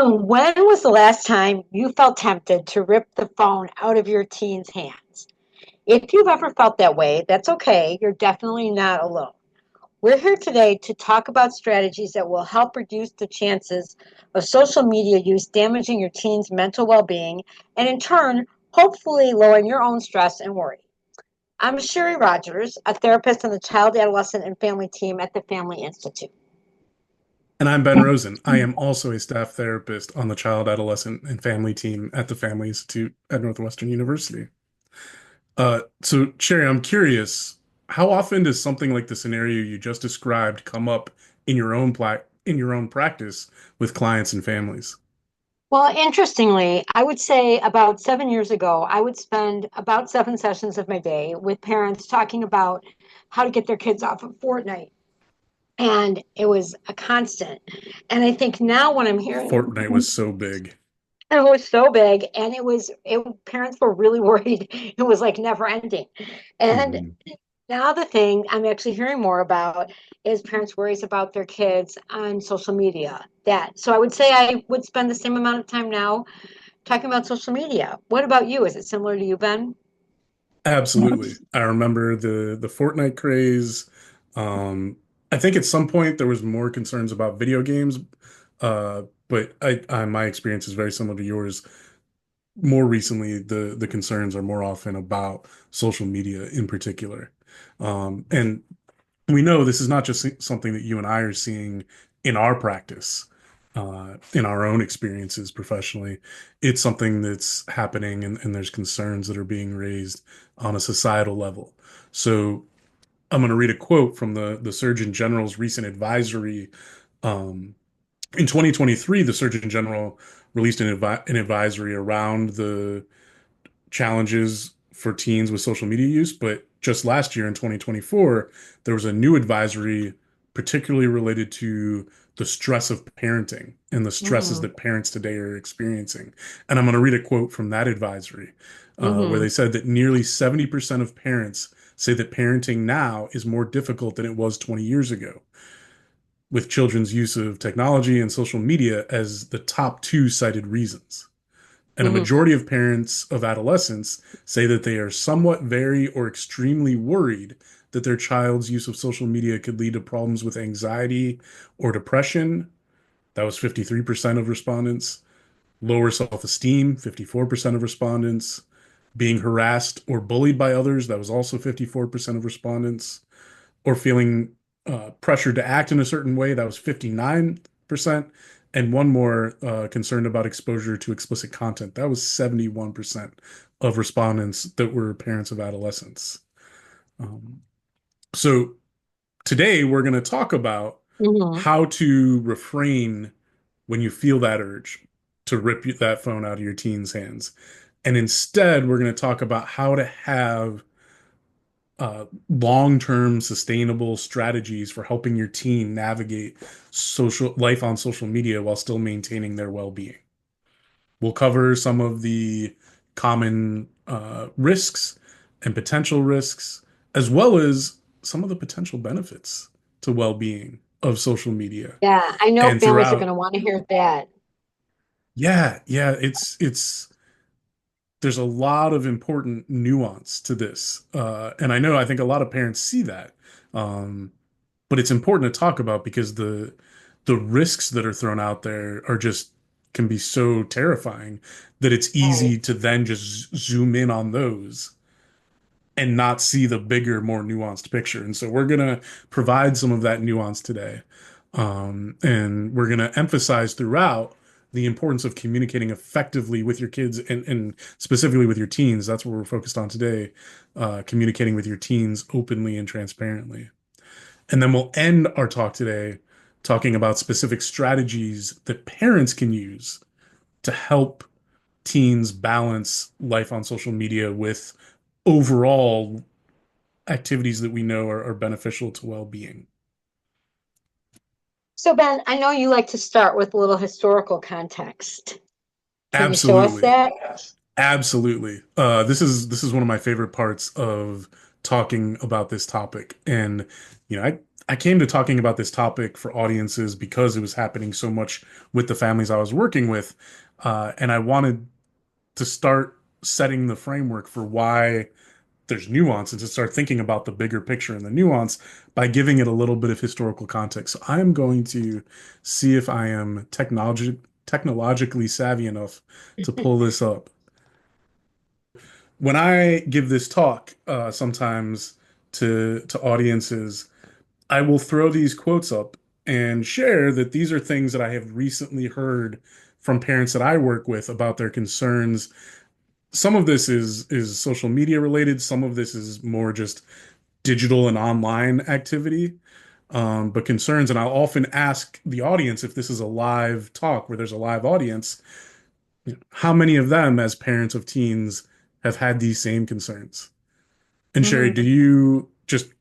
When was the last time you felt tempted to rip the phone out of your teen's hands? If you've ever felt that way, that's okay. You're definitely not alone. We're here today to talk about strategies that will help reduce the chances of social media use damaging your teen's mental well being and, in turn, hopefully lowering your own stress and worry. I'm Sherry Rogers, a therapist on the Child, Adolescent, and Family team at the Family Institute. And I'm Ben Rosen. I am also a staff therapist on the Child, Adolescent, and Family team at the Family Institute at Northwestern University. So Sherry, I'm curious, how often does something like the scenario you just described come up in your own practice with clients and families? Well, interestingly, I would say about 7 years ago, I would spend about 7 sessions of my day with parents talking about how to get their kids off of Fortnite. And it was a constant. And I think now when I'm hearing Fortnite was so big. it was so big, and parents were really worried it was like never ending. And Mhm. now the thing I'm actually hearing more about is parents' worries about their kids on social media. That so I would say I would spend the same amount of time now talking about social media. What about you? Is it similar to you, Ben? Absolutely. I remember the Fortnite craze. Um, I think at some point there was more concerns about video games, but my experience is very similar to yours. More recently, the concerns are more often about social media in particular. And we know this is not just something that you and I are seeing in our practice, in our own experiences professionally. It's something that's happening, and there's concerns that are being raised on a societal level. So I'm going to read a quote from the Surgeon General's recent advisory. Um, in 2023, the Surgeon General released an advisory around the challenges for teens with social media use. But just last year in 2024, there was a new advisory particularly related to the stress of parenting and the stresses Mm-hmm. that parents today are experiencing. And I'm going to read a quote from that advisory where Mm-hmm. they said that nearly 70% of parents say that parenting now is more difficult than it was 20 years ago, with children's use of technology and social media as the top two cited reasons. And a Mm-hmm. majority of parents of adolescents say that they are somewhat very or extremely worried that their child's use of social media could lead to problems with anxiety or depression. That was 53% of respondents. Lower self-esteem, 54% of respondents. Being harassed or bullied by others, that was also 54% of respondents. Or feeling pressured to act in a certain way, that was 59%. And one more, concerned about exposure to explicit content, that was 71% of respondents that were parents of adolescents. Um, so today we're going to talk about Mm-hmm. how to refrain when you feel that urge to rip that phone out of your teen's hands. And instead, we're going to talk about how to have long-term sustainable strategies for helping your teen navigate social life on social media while still maintaining their well-being. We'll cover some of the common risks and potential risks, as well as some of the potential benefits to well-being of social media. Yeah, I know And families are going throughout, to want to hear that. yeah, it's there's a lot of important nuance to this, and I think a lot of parents see that. Um, but it's important to talk about because the risks that are thrown out there are just can be so terrifying that it's Right. easy to then just zoom in on those and not see the bigger, more nuanced picture. And so we're gonna provide some of that nuance today. And we're gonna emphasize throughout the importance of communicating effectively with your kids and specifically with your teens. That's what we're focused on today, communicating with your teens openly and transparently. And then we'll end our talk today talking about specific strategies that parents can use to help teens balance life on social media with overall activities that we know are beneficial to well-being. So, Ben, I know you like to start with a little historical context. Can you show us Absolutely. that? Absolutely. This is one of my favorite parts of talking about this topic. And, I I came to talking about this topic for audiences because it was happening so much with the families I was working with. And I wanted to start setting the framework for why there's nuance and to start thinking about the bigger picture and the nuance by giving it a little bit of historical context. So I'm going to see if I am technologically savvy enough to pull this up. When I give this talk, sometimes to audiences, I will throw these quotes up and share that these are things that I have recently heard from parents that I work with about their concerns. Some of this is social media related, some of this is more just digital and online activity. But concerns, and I'll often ask the audience if this is a live talk where there's a live audience, how many of them, as parents of teens, have had these same concerns? And Sherry, do Mhm. you just,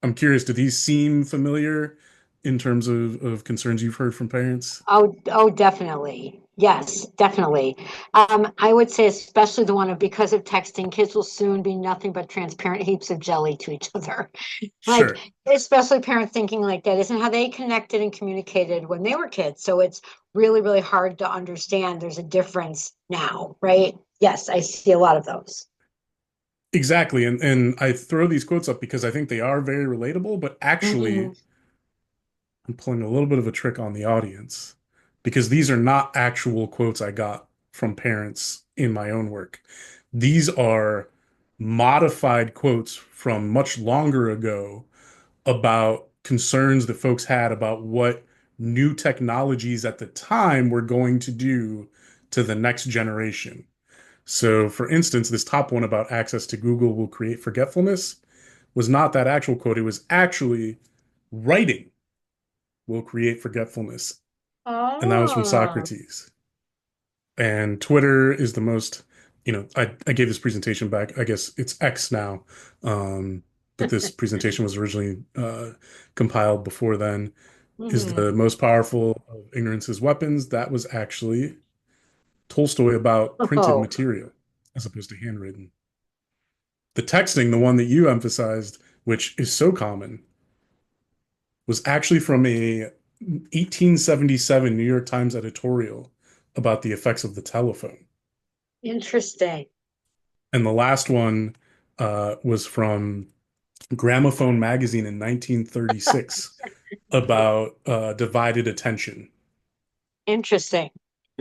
I'm curious, do these seem familiar in terms of concerns you've heard from parents? Oh, definitely. Yes, definitely. I would say especially the one of because of texting, kids will soon be nothing but transparent heaps of jelly to each other. Like, Sure. especially parents thinking like that isn't how they connected and communicated when they were kids. So it's really, really hard to understand there's a difference now, right? Yes, I see a lot of those. Exactly. And I throw these quotes up because I think they are very relatable, but actually Mhm. I'm pulling a little bit of a trick on the audience because these are not actual quotes I got from parents in my own work. These are modified quotes from much longer ago about concerns that folks had about what new technologies at the time were going to do to the next generation. So, for instance, this top one about access to Google will create forgetfulness was not that actual quote. It was actually writing will create forgetfulness. And that was from Oh. Socrates. And Twitter is the most, I gave this presentation back, I guess it's X now. Um, but this presentation was originally compiled before then. Is Mhm. the most powerful of ignorance's weapons. That was actually Tolstoy about printed Oh, material as opposed to handwritten. The texting, the one that you emphasized, which is so common, was actually from a 1877 New York Times editorial about the effects of the telephone. interesting. And the last one was from Gramophone magazine in 1936 about divided attention. Interesting.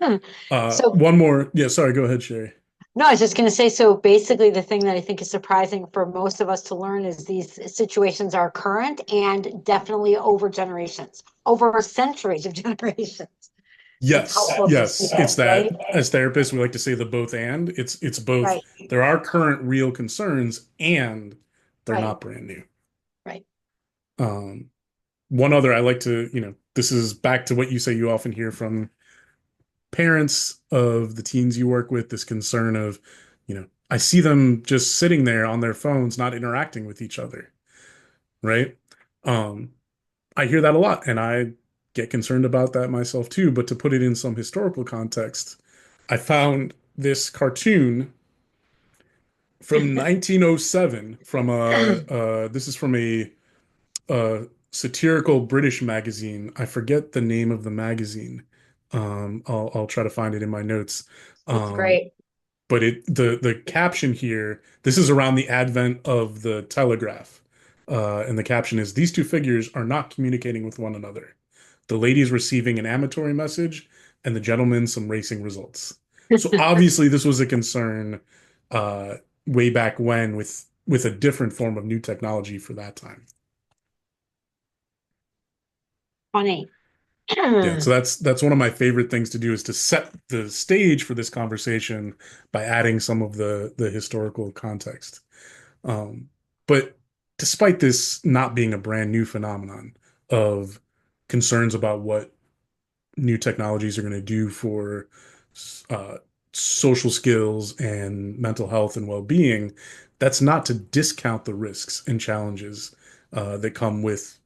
Hmm. So One more. Yeah, sorry, go ahead, Sherry. no, I was just going to say, so basically, the thing that I think is surprising for most of us to learn is these situations are current and definitely over generations, over centuries of generations. It's Yes, helpful to see yes. It's that, that right? as therapists, we like to say the both and. It's both. Right, There are current real concerns and they're right, not brand new. right. Um, One other I like to, this is back to what you say you often hear from parents of the teens you work with, this concern of, I see them just sitting there on their phones, not interacting with each other, right? Um, I hear that a lot, and I get concerned about that myself too. But to put it in some historical context, I found this cartoon from 1907 from this is from a satirical British magazine. I forget the name of the magazine. I'll try to find it in my notes. That's Um, great. but the caption here, this is around the advent of the telegraph. And the caption is, these two figures are not communicating with one another. The lady is receiving an amatory message and the gentleman some racing results. So obviously this was a concern uh, way back when with a different form of new technology for that time. Funny. Yeah, so that's one of my favorite things to do is to set the stage for this conversation by adding some of the historical context. Um, but despite this not being a brand new phenomenon of concerns about what new technologies are going to do for uh, social skills and mental health and well-being, that's not to discount the risks and challenges that come with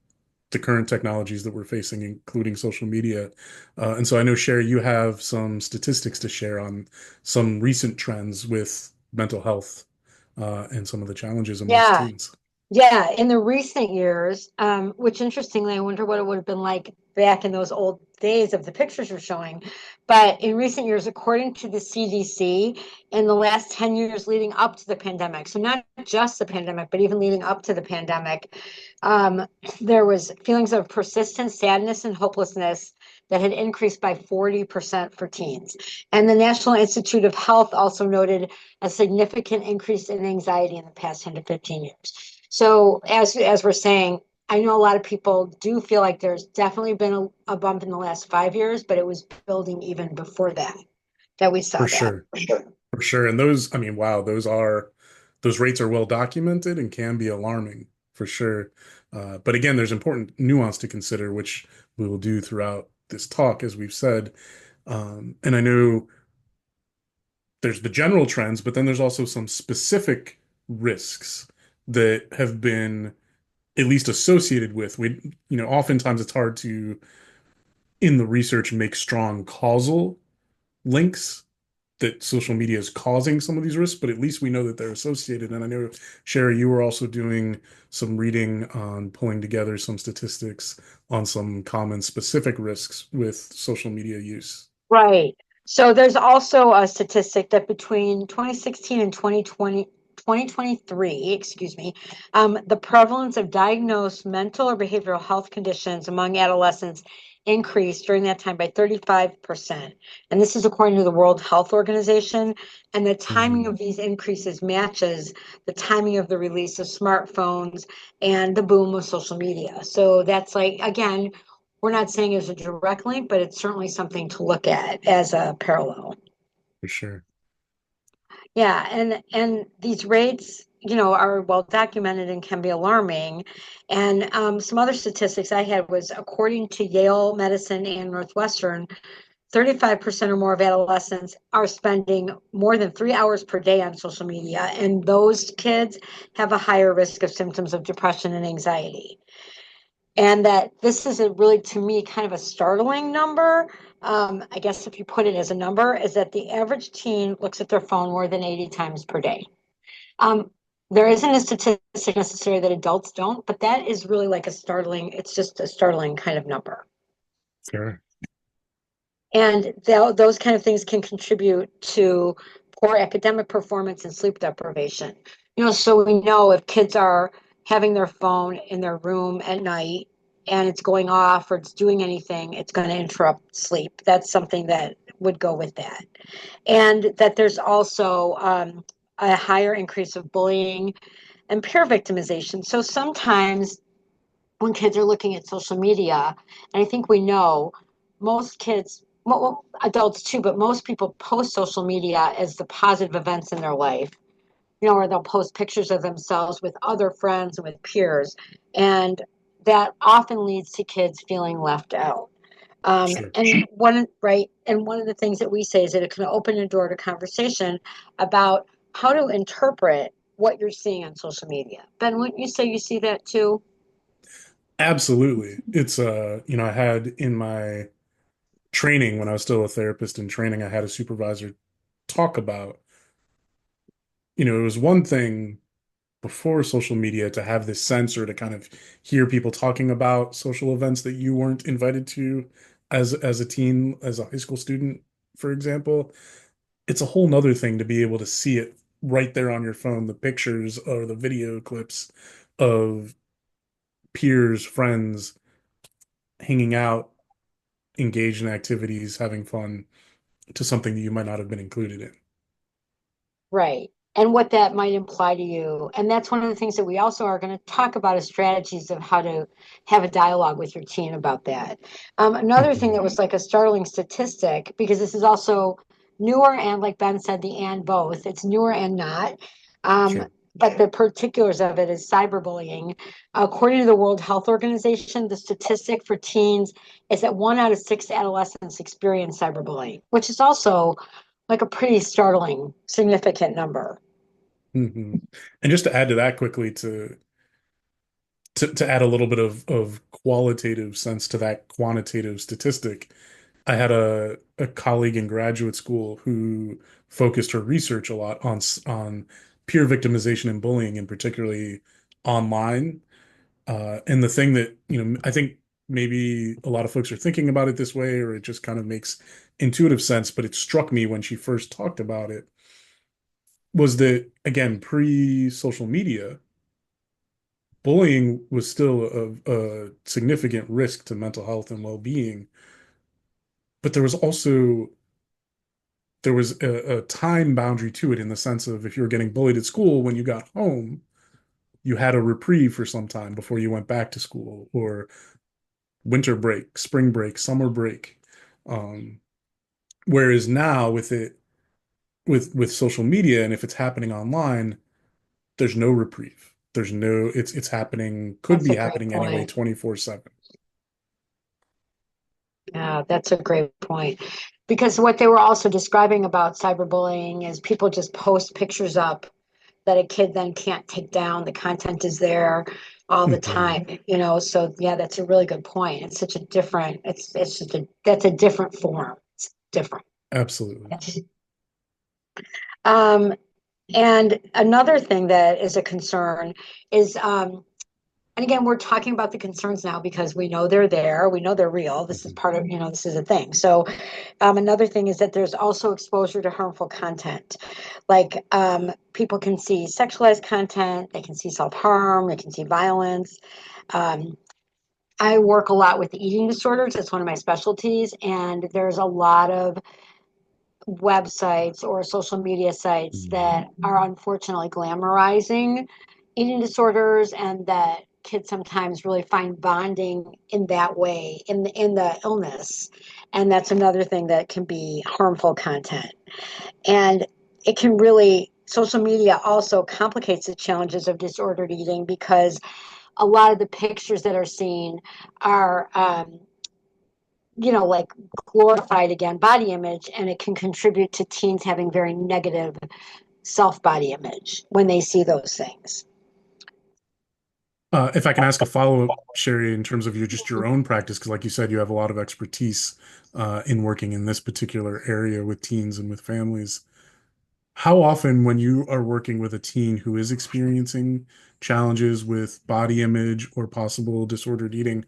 the current technologies that we're facing, including social media. And so I know, Sherry, you have some statistics to share on some recent trends with mental health and some of the challenges amongst Yeah, teens. Yeah, in the recent years, which interestingly, I wonder what it would have been like back in those old days of the pictures you're showing. But in recent years, according to the CDC, in the last 10 years leading up to the pandemic, so not just the pandemic, but even leading up to the pandemic, um, there was feelings of persistent sadness and hopelessness that had increased by 40% for teens. And the National Institute of Health also noted a significant increase in anxiety in the past 10 to 15 years. So as we're saying, I know a lot of people do feel like there's definitely been a bump in the last 5 years, but it was building even before that we saw For that. sure. For sure. And those, I mean, wow, those rates are well documented and can be alarming for sure. But again, there's important nuance to consider, which we will do throughout this talk, as we've said. And I know there's the general trends, but then there's also some specific risks that have been at least associated with. Oftentimes it's hard to, in the research, make strong causal links that social media is causing some of these risks, but at least we know that they're associated. And I know, Sherry, you were also doing some reading on pulling together some statistics on some common specific risks with social media use. Right. So there's also a statistic that between 2016 and 2023, excuse me, the prevalence of diagnosed mental or behavioral health conditions among adolescents increased during that time by 35%. And this is according to the World Health Organization. And the timing Mhm, of these increases matches the timing of the release of smartphones and the boom of social media. So that's like, again, we're not saying it's a direct link, but it's certainly something to look at as a parallel. for sure. Yeah, and these rates, are well documented and can be alarming. And some other statistics I had was according to Yale Medicine and Northwestern, 35% or more of adolescents are spending more than 3 hours per day on social media, and those kids have a higher risk of symptoms of depression and anxiety. And that this is a really, to me, kind of a startling number. I guess if you put it as a number, is that the average teen looks at their phone more than 80 times per day. Um, there isn't a statistic necessarily that adults don't, but that is really like it's just a startling kind of number. Sure. And those kind of things can contribute to poor academic performance and sleep deprivation. So we know if kids are having their phone in their room at night and it's going off or it's doing anything, it's going to interrupt sleep. That's something that would go with that. And that there's also a higher increase of bullying and peer victimization. So sometimes when kids are looking at social media, and I think we know most kids, well, adults too, but most people post social media as the positive events in their life, or they'll post pictures of themselves with other friends and with peers. And that often leads to kids feeling left out. Sure. And one of the things that we say is that it can open a door to conversation about how to interpret what you're seeing on social media. Ben, wouldn't you say you see that too? Absolutely. I had in my training when I was still a therapist in training, I had a supervisor talk about, it was one thing before social media to have this sense or to kind of hear people talking about social events that you weren't invited to as a teen, as a high school student, for example. It's a whole nother thing to be able to see it right there on your phone, the pictures or the video clips of peers, friends hanging out, engaged in activities, having fun to something that you might not have been included in. Right. And what that might imply to you. And that's one of the things that we also are going to talk about is strategies of how to have a dialogue with your teen about that. Another thing that Mhm. was like a startling statistic, because this is also newer and, like Ben said, the and both, it's newer and not. Um, Sure. but the particulars of it is cyberbullying. According to the World Health Organization, the statistic for teens is that 1 out of 6 adolescents experience cyberbullying, which is also like a pretty startling, significant number. hmm And just to add to that quickly, to add a little bit of qualitative sense to that quantitative statistic, I had a colleague in graduate school who focused her research a lot on peer victimization and bullying, and particularly online. And the thing that, I think maybe a lot of folks are thinking about it this way, or it just kind of makes intuitive sense, but it struck me when she first talked about it was that, again, pre-social media, bullying was still a significant risk to mental health and well-being, but there was a time boundary to it in the sense of if you were getting bullied at school, when you got home, you had a reprieve for some time before you went back to school, or winter break, spring break, summer break. Um, Whereas now with social media, and if it's happening online, there's no reprieve. There's no it's happening, could That's be a great happening anyway, point. 24/7. Yeah, that's a great point. Because what they were also describing about cyberbullying is people just post pictures up that a kid then can't take down. The content is there all the Mhm. time, So yeah, that's a really good point. It's such a different, it's just that's a different form. It's different. Absolutely. Um, and another thing that is a concern is, and again, we're talking about the concerns now because we know they're there. We know they're real. This is Mhm. part of, this is a thing. So, another thing is that there's also exposure to harmful content. Like, people can see sexualized content, they can see self-harm, they can see violence. Um, I work a lot with eating disorders. It's one of my specialties, and there's a lot of websites or social media sites that are unfortunately glamorizing eating disorders, and that kids sometimes really find bonding in that way in the illness, and that's another thing that can be harmful content. And it can really, social media also complicates the challenges of disordered eating because a lot of the pictures that are seen are like glorified again body image, and it can contribute to teens having very negative self body image when they see those things. If I can ask a follow-up, Sherry, in terms of your own practice, because like you said, you have a lot of expertise in working in this particular area with teens and with families. How often, when you are working with a teen who is experiencing challenges with body image or possible disordered eating,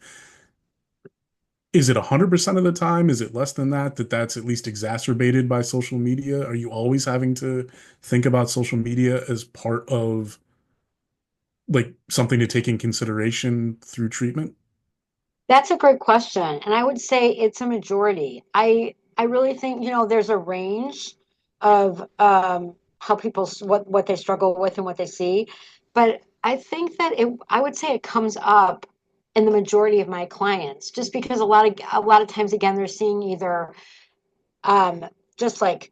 is it 100% of the time? Is it less than that, that's at least exacerbated by social media? Are you always having to think about social media as part of like something to take in consideration through treatment? That's a great question, and I would say it's a majority. I really think there's a range of how people what they struggle with and what they see, but I think that I would say it comes up in the majority of my clients, just because a lot of times again they're seeing either um, just like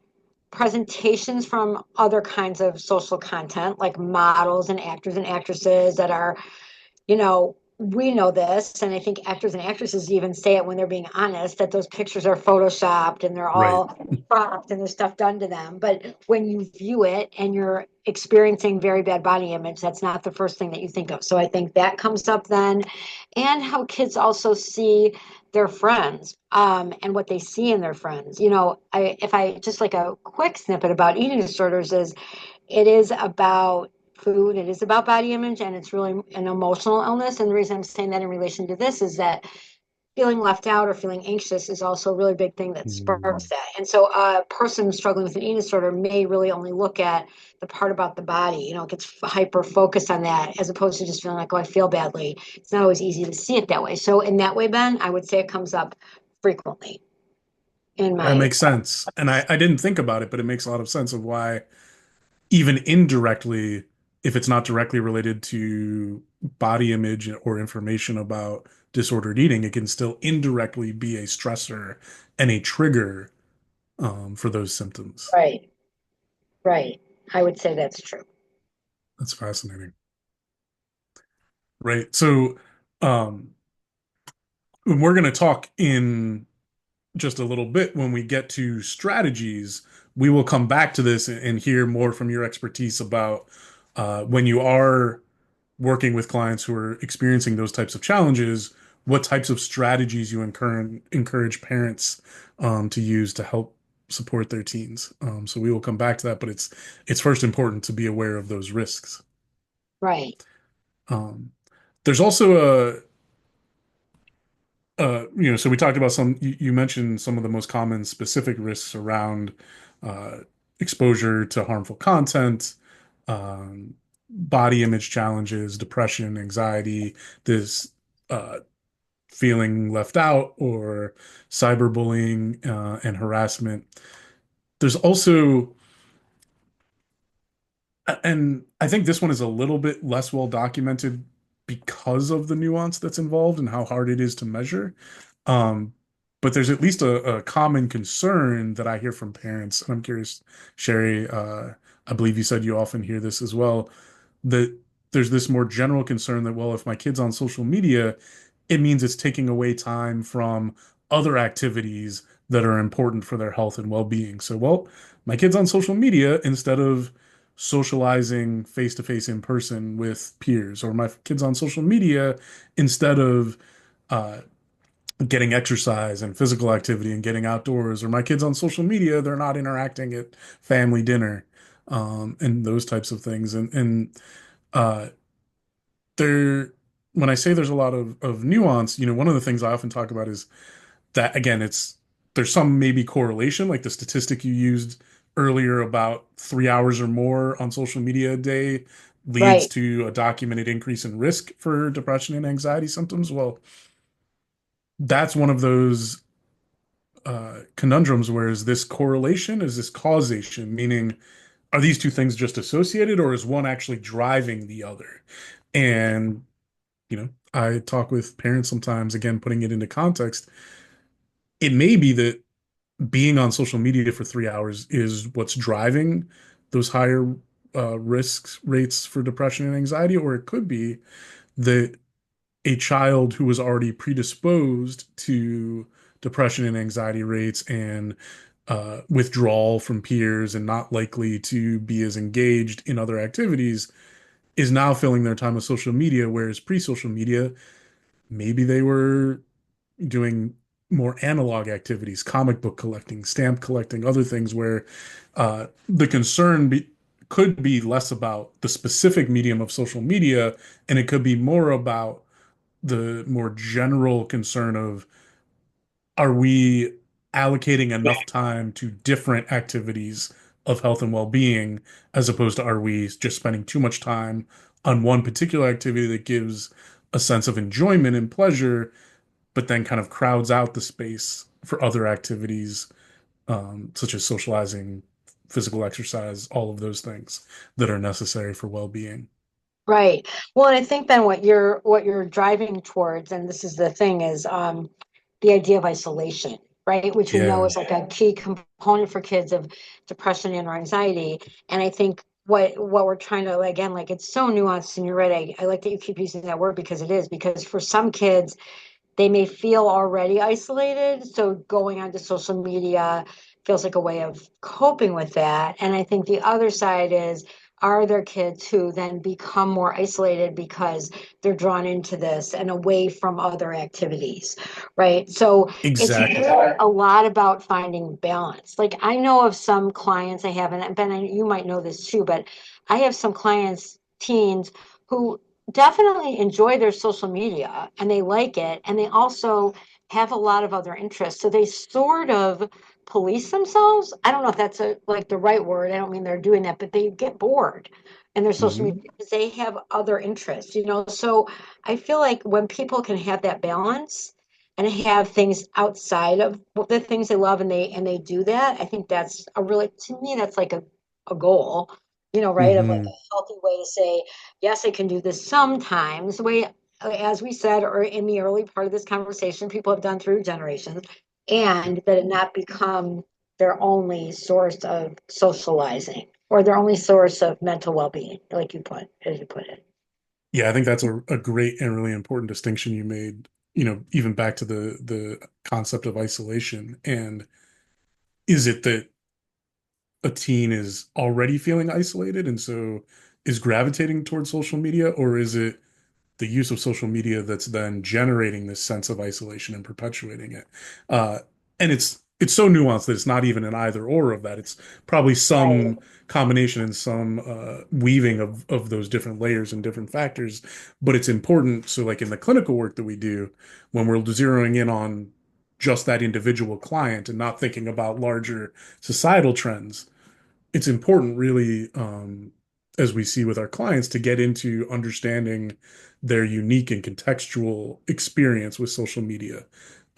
presentations from other kinds of social content, like models and actors and actresses that are, we know this, and I think actors and actresses even say it when they're being honest, that those pictures are photoshopped and they're Right. all cropped and there's stuff done to them. But when you view it and you're experiencing very bad body image, that's not the first thing that you think of. So I think that comes up then, and how kids also see their friends, and what they see in their friends. If I just like a quick snippet about eating disorders is it is about food, it is about body image, and it's really an emotional illness. And the reason I'm saying that in relation to this is that feeling left out or feeling anxious is also a really big thing that sparks Mm. that. And so a person struggling with an eating disorder may really only look at the part about the body, gets hyper focused on that as opposed to just feeling like, oh, I feel badly. It's not always easy to see it that way. So in that way, Ben, I would say it comes up frequently in That my. makes sense. And I didn't think about it, but it makes a lot of sense of why, even indirectly, if it's not directly related to body image or information about disordered eating, it can still indirectly be a stressor and a trigger for those symptoms. Right, right. I would say that's true. That's fascinating. Right. So, um, we're going to talk in just a little bit when we get to strategies. We will come back to this and hear more from your expertise about when you are working with clients who are experiencing those types of challenges, what types of strategies you encourage parents to use to help support their teens. So we will come back to that, but it's first important to be aware of those risks. Right. Um, there's also so we talked about you mentioned some of the most common specific risks around uh, exposure to harmful content, um, body image challenges, depression, anxiety, this uh, feeling left out, or cyberbullying and harassment. There's also, and I think this one is a little bit less well documented because of the nuance that's involved and how hard it is to measure. Um, but there's at least a common concern that I hear from parents, and I'm curious, Sherry, I believe you said you often hear this as well, that there's this more general concern that, well, if my kid's on social media, it means it's taking away time from other activities that are important for their health and well-being. So, well, my kid's on social media instead of socializing face to face in person with peers, or my kid's on social media instead of uh, getting exercise and physical activity and getting outdoors, or my kids on social media, they're not interacting at family dinner, and those types of things. And uh, there, when I say there's a lot of nuance, one of the things I often talk about is that again, there's some maybe correlation, like the statistic you used earlier about 3 hours or more on social media a day leads Right, to a documented increase in risk for depression and anxiety symptoms. Well, that's one of those conundrums where is this correlation, is this causation, meaning are these two things just associated or is one actually driving the other? And, I talk with parents sometimes, again, putting it into context. It may be that being on social media for 3 hours is what's driving those higher risks rates for depression and anxiety, or it could be that a child who was already predisposed to depression and anxiety rates and withdrawal from peers and not likely to be as engaged in other activities is now filling their time with social media, whereas pre-social media, maybe they were doing more analog activities, comic book collecting, stamp collecting, other things where the could be less about the specific medium of social media, and it could be more about the more general concern of are we allocating enough time to different activities of health and well-being as opposed to are we just spending too much time on one particular activity that gives a sense of enjoyment and pleasure but then kind of crowds out the space for other activities, such as socializing, physical exercise, all of those things that are necessary for well-being. right. Well, and I think then what you're driving towards, and this is the thing, is the idea of isolation, right? Which we know Yeah, is like a key component for kids of depression and or anxiety. And I think what we're trying to, again, like it's so nuanced, and you're right. I like that you keep using that word because it is, because for some kids they may feel already isolated. So going onto social media feels like a way of coping with that. And I think the other side is, are there kids who then become more isolated because they're drawn into this and away from other activities, right? So it's exactly. really a lot about finding balance. Like I know of some clients I have, and Ben, you might know this too, but I have some clients, teens, who definitely enjoy their social media and they like it, and they also have a lot of other interests, so they sort of police themselves. I don't know if that's like the right word. I don't mean they're doing that, but they get bored in their social media Hmm. because they have other interests, so I feel like when people can have that balance and have things outside of the things they love, and they do that, I think that's a really, to me, that's like a goal, right, of like Hmm. a healthy way to say, yes, I can do this sometimes. The way, as we said, or in the early part of this conversation, people have done through generations, and that it not become their only source of socializing or their only source of mental well-being, like as you put it. Yeah, I think that's a great and really important distinction you made, even back to the concept of isolation. And is it that a teen is already feeling isolated and so is gravitating towards social media, or is it the use of social media that's then generating this sense of isolation and perpetuating it? Uh, and it's so nuanced that it's not even an either or of that. It's probably Right. some combination and some weaving of those different layers and different factors. But it's important. So, like in the clinical work that we do, when we're zeroing in on just that individual client and not thinking about larger societal trends, it's important, really, as we see with our clients, to get into understanding their unique and contextual experience with social media,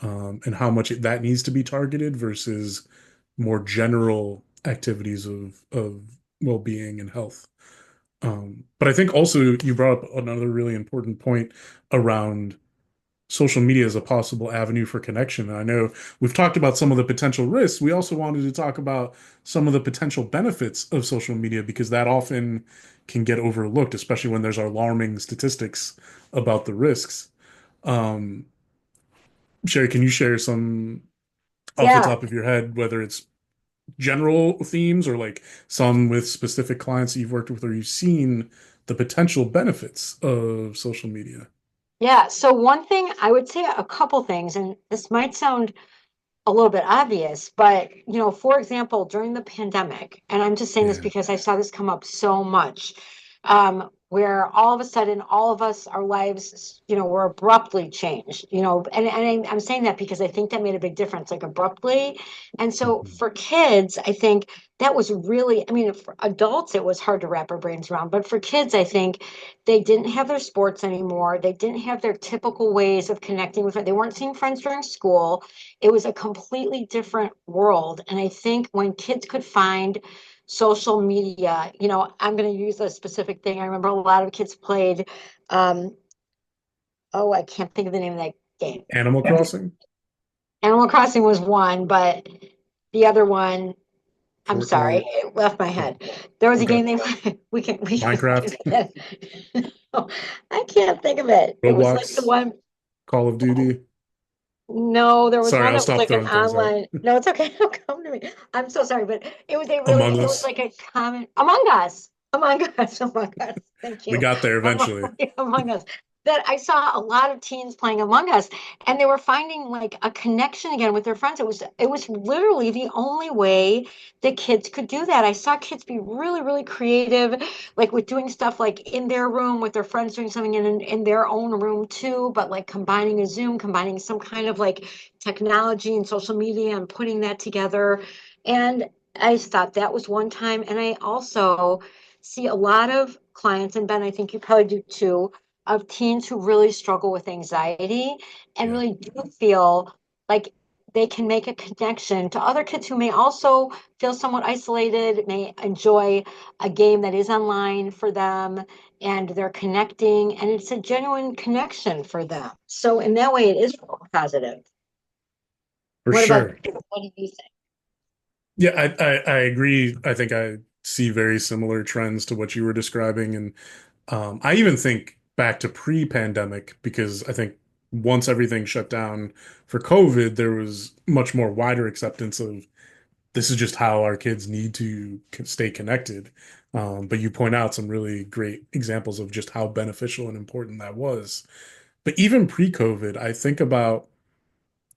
and how much that needs to be targeted versus more general activities of well-being and health. But I think also you brought up another really important point around social media as a possible avenue for connection. And I know we've talked about some of the potential risks. We also wanted to talk about some of the potential benefits of social media because that often can get overlooked, especially when there's alarming statistics about the risks. Um, Sherry, can you share some off the Yeah. top of your head, whether it's general themes or like some with specific clients that you've worked with or you've seen the potential benefits of social media? Yeah. So one thing I would say a couple things, and this might sound a little bit obvious, but for example, during the pandemic, and I'm just saying this Yeah. because I saw this come up so much, where all of a sudden, all of us, our lives, were abruptly changed, and I'm saying that because I think that made a big difference, like abruptly. And so Mhm. for kids, I think that was really, I mean, for adults, it was hard to wrap our brains around, but for kids, I think they didn't have their sports anymore. They didn't have their typical ways of connecting with, they weren't seeing friends during school. It was a completely different world. And I think when kids could find social media, I'm going to use a specific thing. I remember a lot of kids played, um, oh, I can't think of the name of that game. Animal Crossing, Animal Crossing was one, but the other one, I'm sorry, Fortnite. it left my Oh, head. There was a okay. game they we can do Minecraft, that. I can't think of it. It was like the Roblox, one. Call of Duty. No, there was Sorry, one I'll that was stop like an throwing things out. online. No, it's okay. Don't come to me. I'm so sorry, but Among it was Us. like a common Among Us. Among Us. Among Us. Thank We you. got there Among, eventually. Among Us. That I saw a lot of teens playing Among Us, and they were finding like a connection again with their friends. It was literally the only way that kids could do that. I saw kids be really, really creative, like with doing stuff like in their room with their friends doing something in their own room too, but like combining a Zoom, combining some kind of like technology and social media and putting that together. And I thought that was one time. And I also see a lot of clients, and Ben, I think you probably do too, of teens who really struggle with anxiety and Yeah, really do feel like they can make a connection to other kids who may also feel somewhat isolated, may enjoy a game that is online for them, and they're connecting, and it's a genuine connection for them. So in that way, it is positive. for What about sure. you? What do you think? Yeah, I agree. I think I see very similar trends to what you were describing. And I even think back to pre-pandemic because I think once everything shut down for COVID, there was much more wider acceptance of this is just how our kids need to stay connected. But you point out some really great examples of just how beneficial and important that was. But even pre-COVID, I think about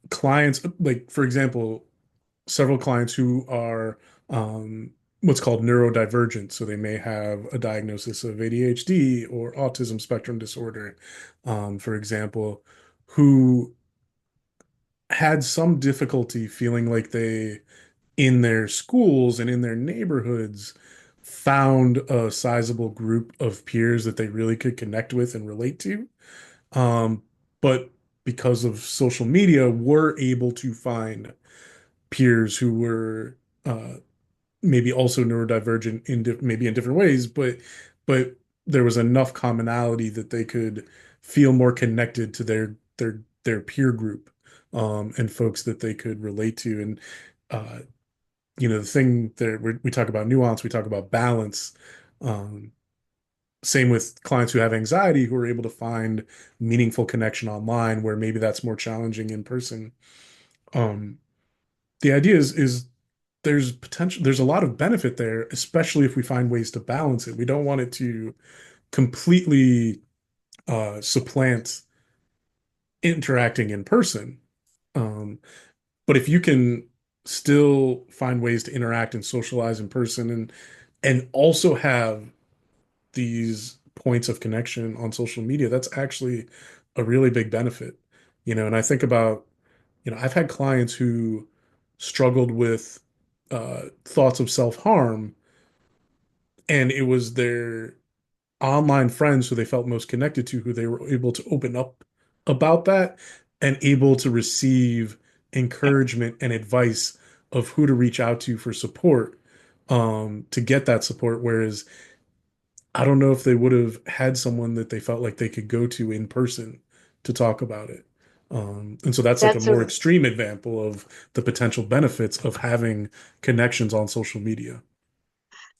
clients, like, for example, several clients who are what's called neurodivergent. So they may have a diagnosis of ADHD or autism spectrum disorder, for example, who had some difficulty feeling like they in their schools and in their neighborhoods found a sizable group of peers that they really could connect with and relate to. But because of social media, were able to find peers who were maybe also neurodivergent in maybe in different ways, but there was enough commonality that they could feel more connected to their peer group, and folks that they could relate to. And uh, the thing that we talk about nuance, we talk about balance. Um, Same with clients who have anxiety who are able to find meaningful connection online where maybe that's more challenging in person. Um, the idea is there's a lot of benefit there, especially if we find ways to balance it. We don't want it to completely supplant interacting in person. Um, but if you can still find ways to interact and socialize in person and also have these points of connection on social media, that's actually a really big benefit. And I think about, I've had clients who struggled with thoughts of self-harm, and it was their online friends who they felt most connected to, who they were able to open up about that and able to receive encouragement and advice of who to reach out to for support, to get that support. Whereas I don't know if they would have had someone that they felt like they could go to in person to talk about it. And so that's like a That's more a extreme example of the potential benefits of having connections on social media.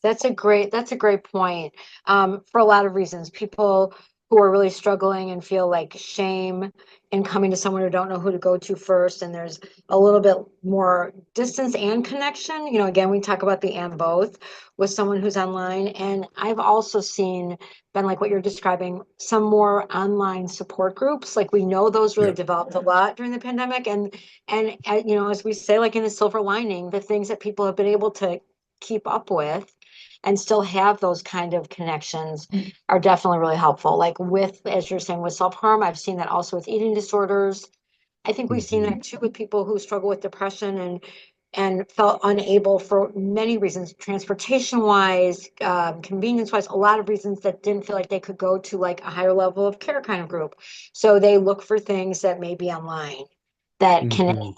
That's a great point. For a lot of reasons, people who are really struggling and feel like shame in coming to someone who don't know who to go to first, and there's a little bit more distance and connection. Again, we talk about the and both with someone who's online. And I've also seen, Ben, like what you're describing, some more online support groups. Like we know those really Yeah. developed a lot during the pandemic, and as we say, like in the silver lining, the things that people have been able to keep up with and still have those kind of connections are definitely really helpful. Like with, as you're saying, with self-harm, I've seen that also with eating disorders. I think we've seen Mhm. that too with people who struggle with depression and felt unable for many reasons, transportation wise, convenience wise, a lot of reasons that didn't feel like they could go to like a higher level of care kind of group. So they look for things that may be online that can Mhm.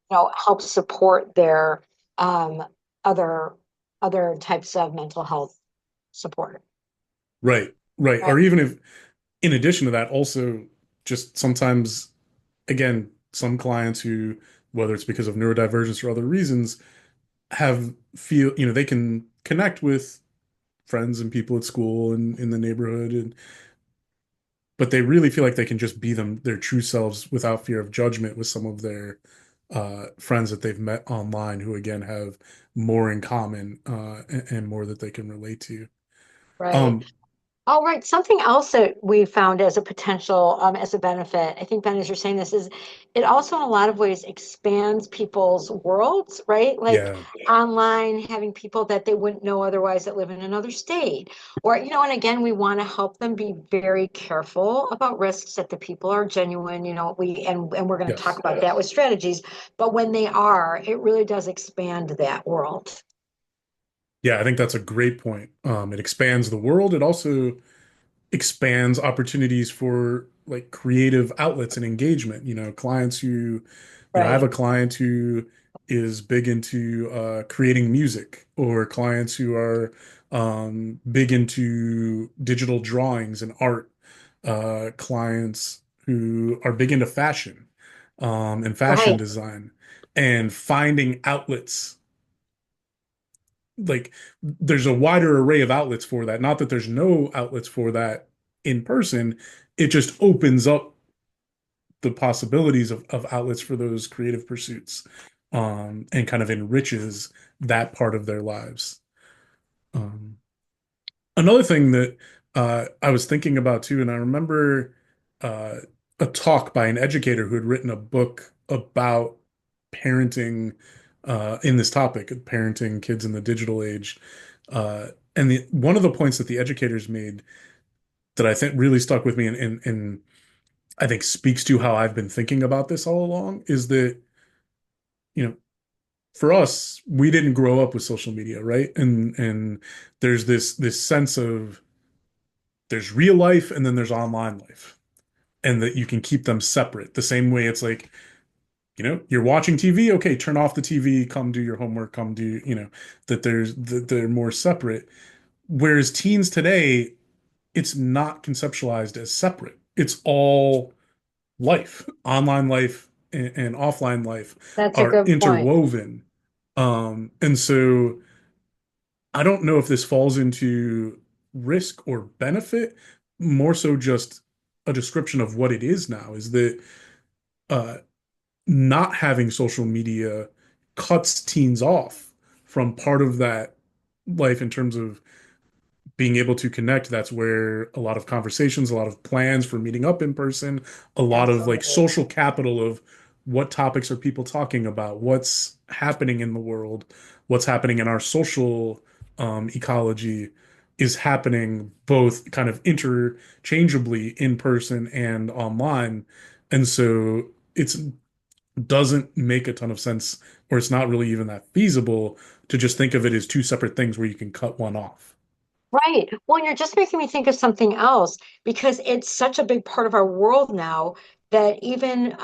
help support their um, other other types of mental health support. Right, right. Right. Or even if, in addition to that, also just sometimes, again, some clients who, whether it's because of neurodivergence or other reasons, have feel, they can connect with friends and people at school and in the neighborhood, but they really feel like they can just be their true selves without fear of judgment with some of their friends that they've met online who again have more in common, and more that they can relate to. Right. Um, All right. Something else that we found as a potential, as a benefit, I think, Ben, as you're saying this, is it also in a lot of ways expands people's worlds, right? Like yeah, online, having people that they wouldn't know otherwise that live in another state. Or, and again, we want to help them be very careful about risks that the people are genuine, and we're going to talk yes. about that with strategies. But when they are, it really does expand that world. Yeah, I think that's a great point. It expands the world. It also expands opportunities for like creative outlets and engagement. Clients who, I have Right. a client who is big into creating music, or clients who are big into digital drawings and art, clients who are big into fashion, and fashion Right. design, and finding outlets. Like there's a wider array of outlets for that. Not that there's no outlets for that in person. It just opens up the possibilities of outlets for those creative pursuits, and kind of enriches that part of their lives. Um, Another thing that I was thinking about too, and I remember uh, a talk by an educator who had written a book about parenting, in this topic, parenting kids in the digital age. And one of the points that the educators made that I think really stuck with me, and I think speaks to how I've been thinking about this all along, is that, you know, for us, we didn't grow up with social media, right? And there's this sense of there's real life and then there's online life, and that you can keep them separate. The same way it's like, you're watching TV, okay, turn off the TV, come do your homework, come do, that they're more separate. Whereas teens today, it's not conceptualized as separate. It's all life, online life and offline life That's a are good point. interwoven. And so I don't know if this falls into risk or benefit, more so just a description of what it is now, is that uh, not having social media cuts teens off from part of that life in terms of being able to connect. That's where a lot of conversations, a lot of plans for meeting up in person, a lot of like Absolutely. social capital of what topics are people talking about, what's happening in the world, what's happening in our social ecology is happening both kind of interchangeably in person and online. And so it's doesn't make a ton of sense, or it's not really even that feasible to just think of it as two separate things where you can cut one off. Right. Well, you're just making me think of something else because it's such a big part of our world now that even,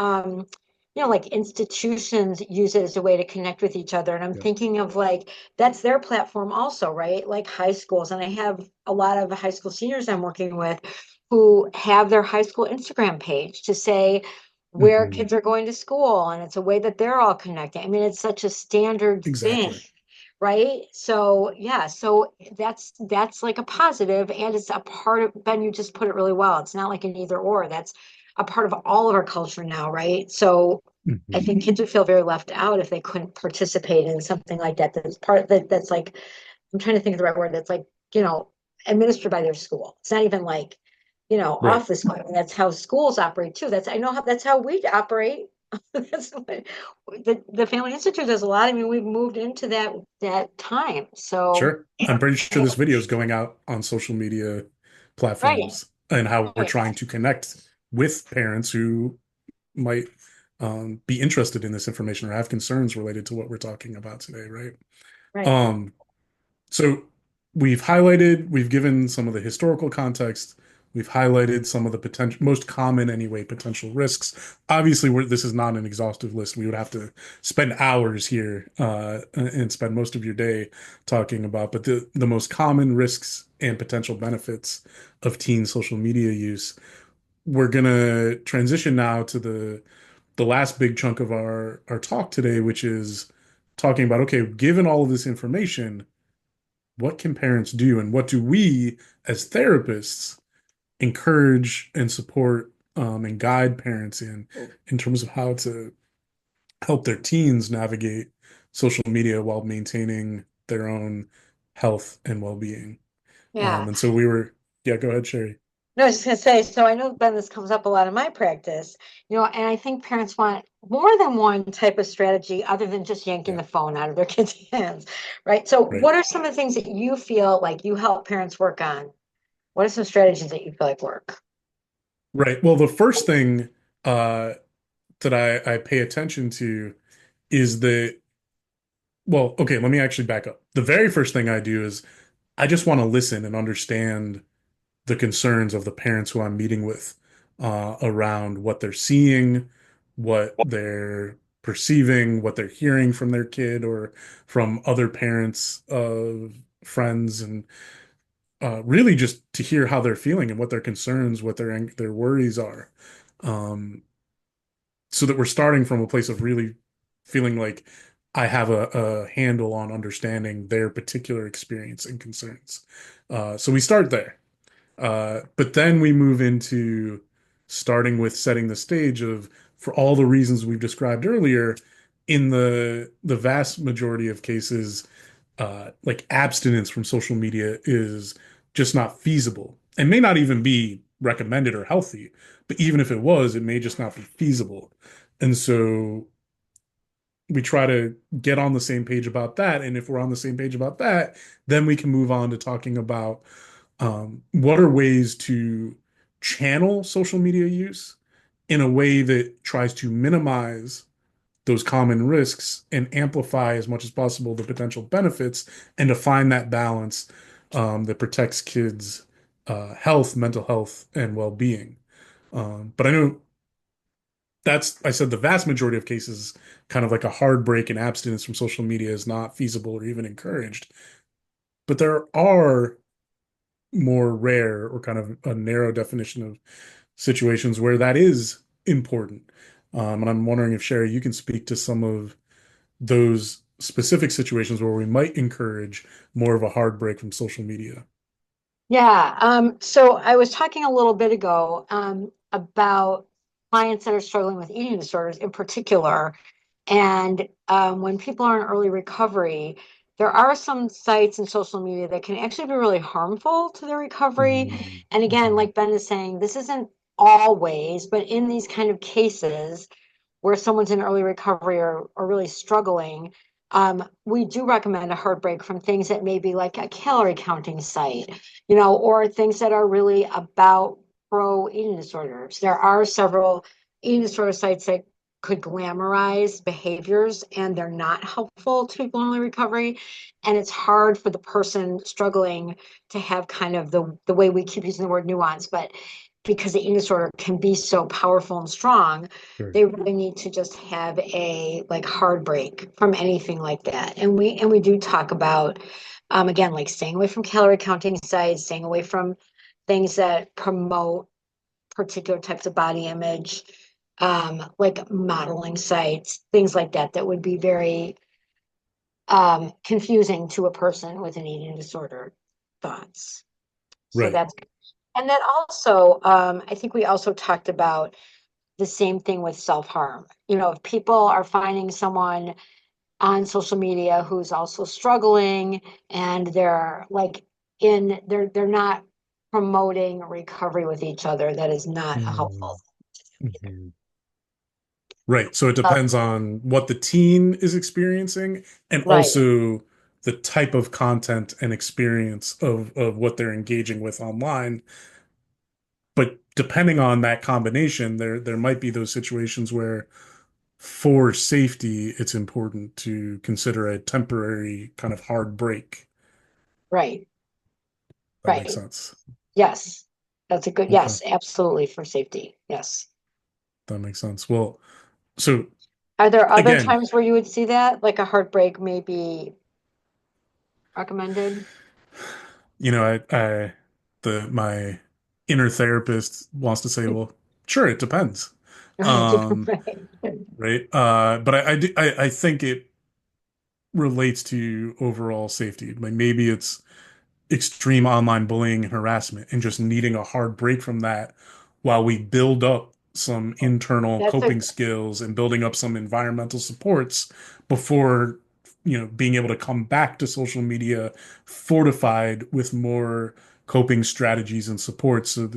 like institutions use it as a way to connect with each other. And I'm Yeah. thinking of like, that's their platform also, right? Like high schools. And I have a lot of high school seniors I'm working with who have their high school Instagram page to say where Mhm. kids are going to school. And it's a way that they're all connecting. I mean, it's such a standard thing, Exactly. right? So yeah, so that's like a positive, and it's a part of, Ben, you just put it really well. It's not like an either or. That's a part of all of our culture now, right? So I Mhm. think kids would feel very left out if they couldn't participate in something like that. That's part that that's like, I'm trying to think of the right word. That's like, you know, administered by their school. It's not even like, Right. off the school. I mean, that's how schools operate too. That's, I know how, that's how we operate. That's what the Family Institute does a lot. I mean, we've moved into that time. So Sure. I'm pretty sure this video is going out on social media right, platforms and how we're right, trying to connect with parents who might be interested in this information or have concerns related to what we're talking about today, right? right. Um, So we've given some of the historical context. We've highlighted some of the potential, most common anyway, potential risks. Obviously, this is not an exhaustive list. We would have to spend hours here and spend most of your day talking about, but the most common risks and potential benefits of teen social media use. We're gonna transition now to the last big chunk of our talk today, which is talking about, okay, given all of this information, what can parents do and what do we as therapists encourage and support and guide parents in terms of how to help their teens navigate social media while maintaining their own health and well-being. Yeah. And so we were, yeah, go ahead, Sherry. No, I was just gonna say, so I know, Ben, this comes up a lot in my practice, and I think parents want more than one type of strategy other than just yanking Yeah, the phone out of their kids' hands, right? So right. what are some of the things that you feel like you help parents work on? What are some strategies that you feel like work? Right. Well, the first thing uh, that I pay attention to is that, well, okay, let me actually back up. The very first thing I do is I just want to listen and understand the concerns of the parents who I'm meeting with around what they're seeing, what they're perceiving, what they're hearing from their kid or from other parents of friends, and really just to hear how they're feeling and what their concerns, what their worries are, so that we're starting from a place of really feeling like I have a handle on understanding their particular experience and concerns. So we start there. But then we move into starting with setting the stage of, for all the reasons we've described earlier, in the vast majority of cases, like abstinence from social media is just not feasible and may not even be recommended or healthy. But even if it was, it may just not be feasible. And so we try to get on the same page about that. And if we're on the same page about that, then we can move on to talking about what are ways to channel social media use in a way that tries to minimize those common risks and amplify as much as possible the potential benefits, and to find that balance that protects kids' health, mental health, and well-being. But I know I said the vast majority of cases, kind of like a hard break and abstinence from social media is not feasible or even encouraged. But there are more rare or kind of a narrow definition of situations where that is important. And I'm wondering if Sherry, you can speak to some of those specific situations where we might encourage more of a hard break from social media. Yeah, so I was talking a little bit ago about clients that are struggling with eating disorders in particular. And when people are in early recovery, there are some sites and social media that can actually be really harmful to their recovery. And again, Mhm. like Ben is saying, this isn't always, but in these kind of cases, where someone's in early recovery or really struggling, we do recommend a hard break from things that may be like a calorie counting site, or things that are really about pro eating disorders. There are several eating disorder sites that could glamorize behaviors, and they're not helpful to people in early recovery. And it's hard for the person struggling to have kind of the way we keep using the word nuance, but because the eating disorder can be so powerful and strong, Sure. they really need to just have a like hard break from anything like that. And we do talk about again, like staying away from calorie counting sites, staying away from things that promote particular types of body image, like modeling sites, things like that, that would be very confusing to a person with an eating disorder thoughts. So Right. that's, and then also, I think we also talked about the same thing with self-harm. If people are finding someone on social media who's also struggling and they're like they're not promoting recovery with each other, that is not a helpful either. Mhm. Right. So it Uh, depends on what the teen is experiencing and right, also the type of content and experience of what they're engaging with online. But depending on that combination, there might be those situations where for safety, it's important to consider a temporary kind of hard break. right, That makes right. sense. Yes. That's a good, Okay. yes, absolutely, for safety. Yes. That makes sense. Well, so Are there other again, times where you would see that, like a heartbreak may be recommended? my inner therapist wants to say, well, sure, it depends. Right, Um, right, right. But I think it relates to overall safety. Like maybe it's extreme online bullying and harassment and just needing a hard break from that while we build up some internal that's a coping skills and building up some environmental supports before, being able to come back to social media fortified with more coping strategies and supports so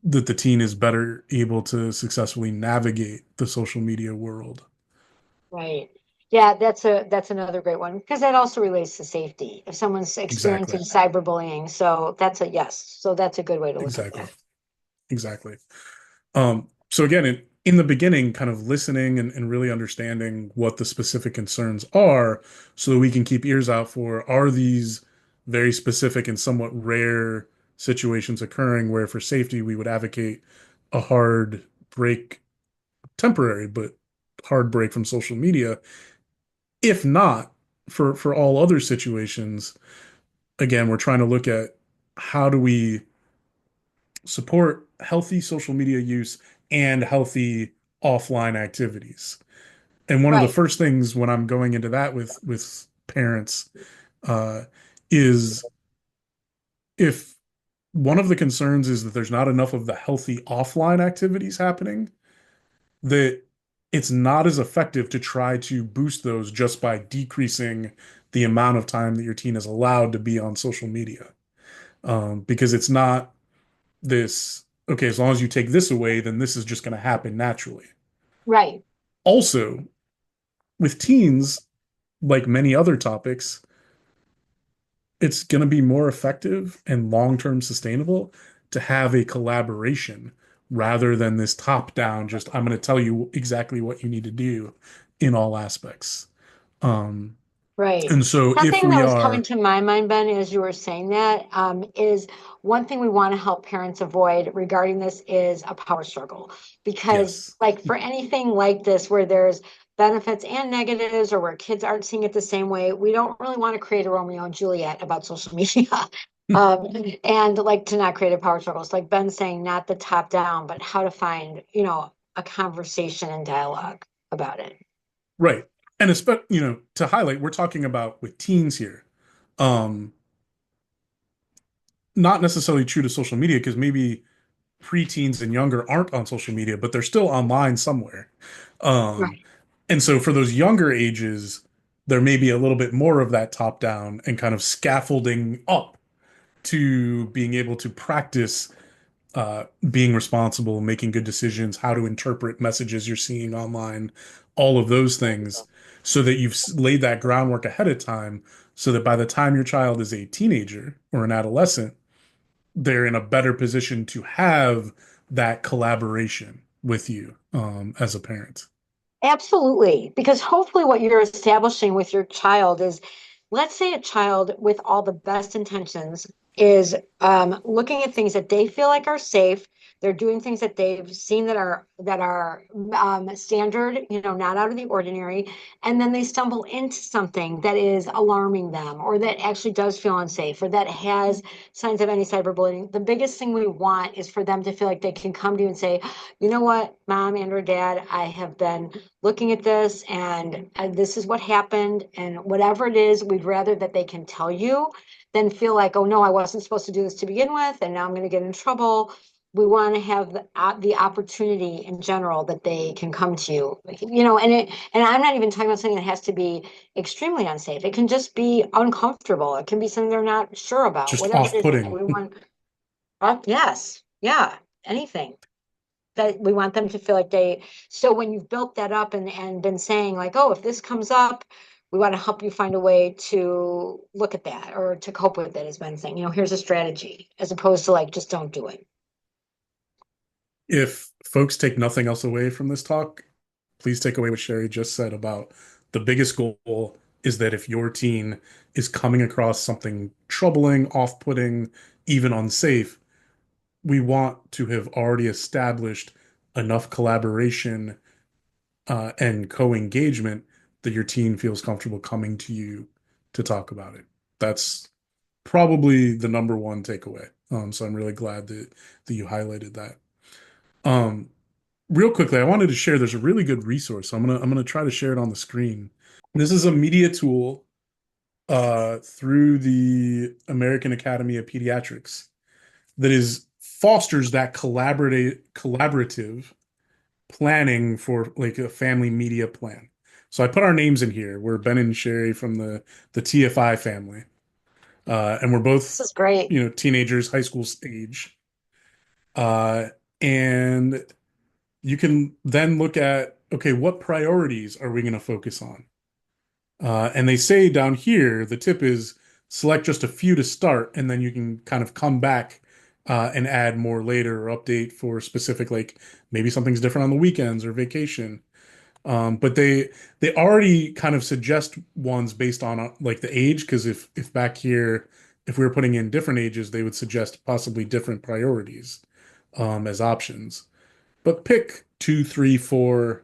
that the teen is better able to successfully navigate the social media world. right. Yeah, that's another great one because that also relates to safety. If someone's Exactly. experiencing cyberbullying, so that's a yes. So that's a good way to look at Exactly. that. Exactly. So again, in the beginning, kind of listening and really understanding what the specific concerns are so that we can keep ears out for are these very specific and somewhat rare situations occurring where for safety we would advocate a hard break, temporary, but hard break from social media. If not, for all other situations, again, we're trying to look at how do we support healthy social media use and healthy offline activities. And one of the Right, first things when I'm going into that with parents uh, is if one of the concerns is that there's not enough of the healthy offline activities happening, that it's not as effective to try to boost those just by decreasing the amount of time that your teen is allowed to be on social media. Because it's not this, okay, as long as you take this away, then this is just going to happen naturally. right, Also, with teens, like many other topics, it's going to be more effective and long-term sustainable to have a collaboration rather than this top-down, just I'm going to tell you exactly what you need to do in all aspects. Um, right. and so if Something that we was coming are, to my mind, Ben, as you were saying that, is one thing we want to help parents avoid regarding this is a power struggle. Because, yes, like, for anything like this, where there's benefits and negatives, or where kids aren't seeing it the same way, we don't really want to create a Romeo and Juliet about social media. Um, and like to not create a power struggle. It's like Ben saying, not the top down, but how to find, a conversation and dialogue about it. right. And especially, to highlight, we're talking about with teens here. Um, Not necessarily true to social media because maybe preteens and younger aren't on social media, but they're still online somewhere. Um, Right. and so for those younger ages, there may be a little bit more of that top down and kind of scaffolding up to being able to practice being responsible, making good decisions, how to interpret messages you're seeing online, all of those things, so that you've laid that groundwork ahead of time, so that by the time your child is a teenager or an adolescent, they're in a better position to have that collaboration with you as a parent. Absolutely. Because hopefully, what you're establishing with your child is, let's say a child with all the best intentions is looking at things that they feel like are safe. They're doing things that they've seen that are standard, not out of the ordinary, and then they stumble into something that is alarming them, or that actually does feel unsafe, or that has signs of any cyberbullying. The biggest thing we want is for them to feel like they can come to you and say, you know what, mom and or dad, I have been looking at this and this is what happened, and whatever it is, we'd rather that they can tell you than feel like, oh no, I wasn't supposed to do this to begin with and now I'm going to get in trouble. We want to have the opportunity in general that they can come to you, and I'm not even talking about something that has to be extremely unsafe. It can just be uncomfortable. It can be something they're not sure about, Just whatever it is that off-putting. we want. Yes, yeah, anything that we want them to feel like they, so when you've built that up and been saying like, oh, if this comes up, we want to help you find a way to look at that or to cope with it, has been saying, here's a strategy, as opposed to like, just don't do it. If folks take nothing else away from this talk, please take away what Sherry just said about the biggest goal is that if your teen is coming across something troubling, off-putting, even unsafe, we want to have already established enough collaboration and co-engagement that your teen feels comfortable coming to you to talk about it. That's probably the number one takeaway. So I'm really glad that you highlighted that. Um, Real quickly, I wanted to share. There's a really good resource. I'm gonna try to share it on the screen. This is a media tool through the American Academy of Pediatrics that is fosters that collaborative planning for like a family media plan. So I put our names in here. We're Ben and Sherry from the TFI family, and we're This both is great. teenagers, high school stage, uh, and you can then look at, okay, what priorities are we going to focus on? And they say down here, the tip is select just a few to start, and then you can kind of come back and add more later or update for specific, like maybe something's different on the weekends or vacation. But they already kind of suggest ones based on like the age, because if back here, if we were putting in different ages, they would suggest possibly different priorities as options. But pick two, three, four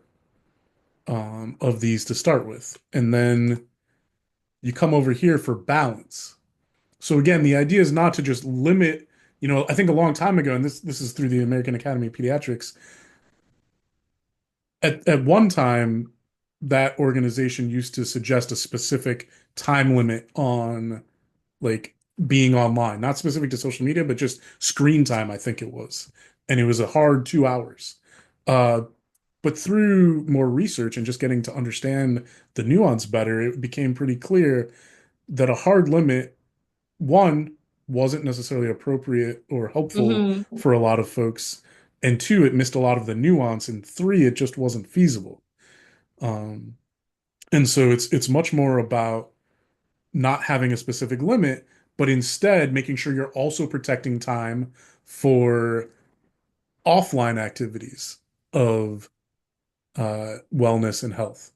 of these to start with, and then you come over here for balance. So again, the idea is not to just limit. I think a long time ago, and this is through the American Academy of Pediatrics. At one time, that organization used to suggest a specific time limit on like being online, not specific to social media, but just screen time, I think it was. And it was a hard 2 hours. Uh, but through more research and just getting to understand the nuance better, it became pretty clear that a hard limit, one, wasn't necessarily appropriate or helpful Mm-hmm. for a lot of folks. And two, it missed a lot of the nuance. And three, it just wasn't feasible. Um, and so it's much more about not having a specific limit, but instead making sure you're also protecting time for offline activities of wellness and health.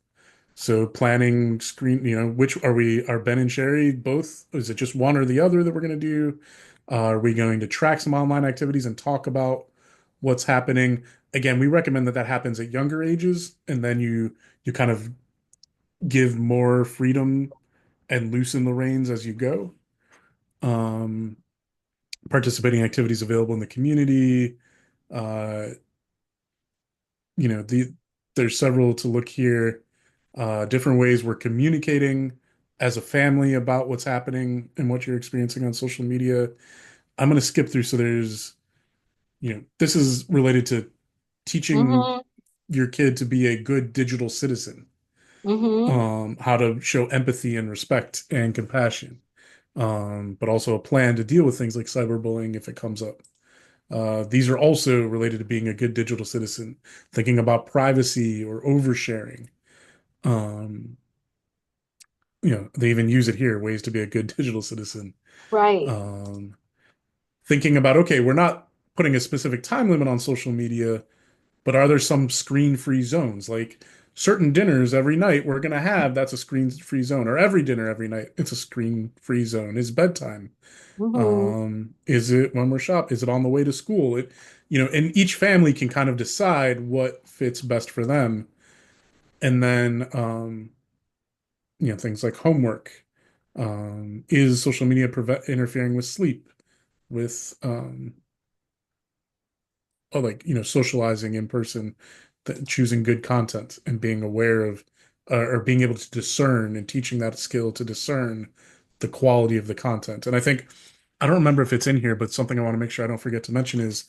So planning screen, which are Ben and Sherry both? Is it just one or the other that we're going to do? Are we going to track some online activities and talk about what's happening? Again, we recommend that happens at younger ages, and then you kind of give more freedom and loosen the reins as you go. Um, Participating activities available in the community. Uh, there's several to look here. Different ways we're communicating as a family about what's happening and what you're experiencing on social media. I'm going to skip through. So this is related to teaching Mm-hmm. your kid to be a good digital citizen, Mm-hmm. how to show empathy and respect and compassion, but also a plan to deal with things like cyberbullying if it comes up. These are also related to being a good digital citizen, thinking about privacy or oversharing. Um, they even use it here, ways to be a good digital citizen. Right. Um, Thinking about, okay, we're not putting a specific time limit on social media, but are there some screen-free zones? Like certain dinners every night we're going to have, that's a screen-free zone, or every dinner every night, it's a screen-free zone. Is bedtime? Hmm. Is it when we're shop? Is it on the way to school? And each family can kind of decide what fits best for them. And then, things like homework. Is social media interfering with sleep, with, socializing in person, choosing good content and being aware of, or being able to discern and teaching that skill to discern the quality of the content. And I think, I don't remember if it's in here, but something I want to make sure I don't forget to mention is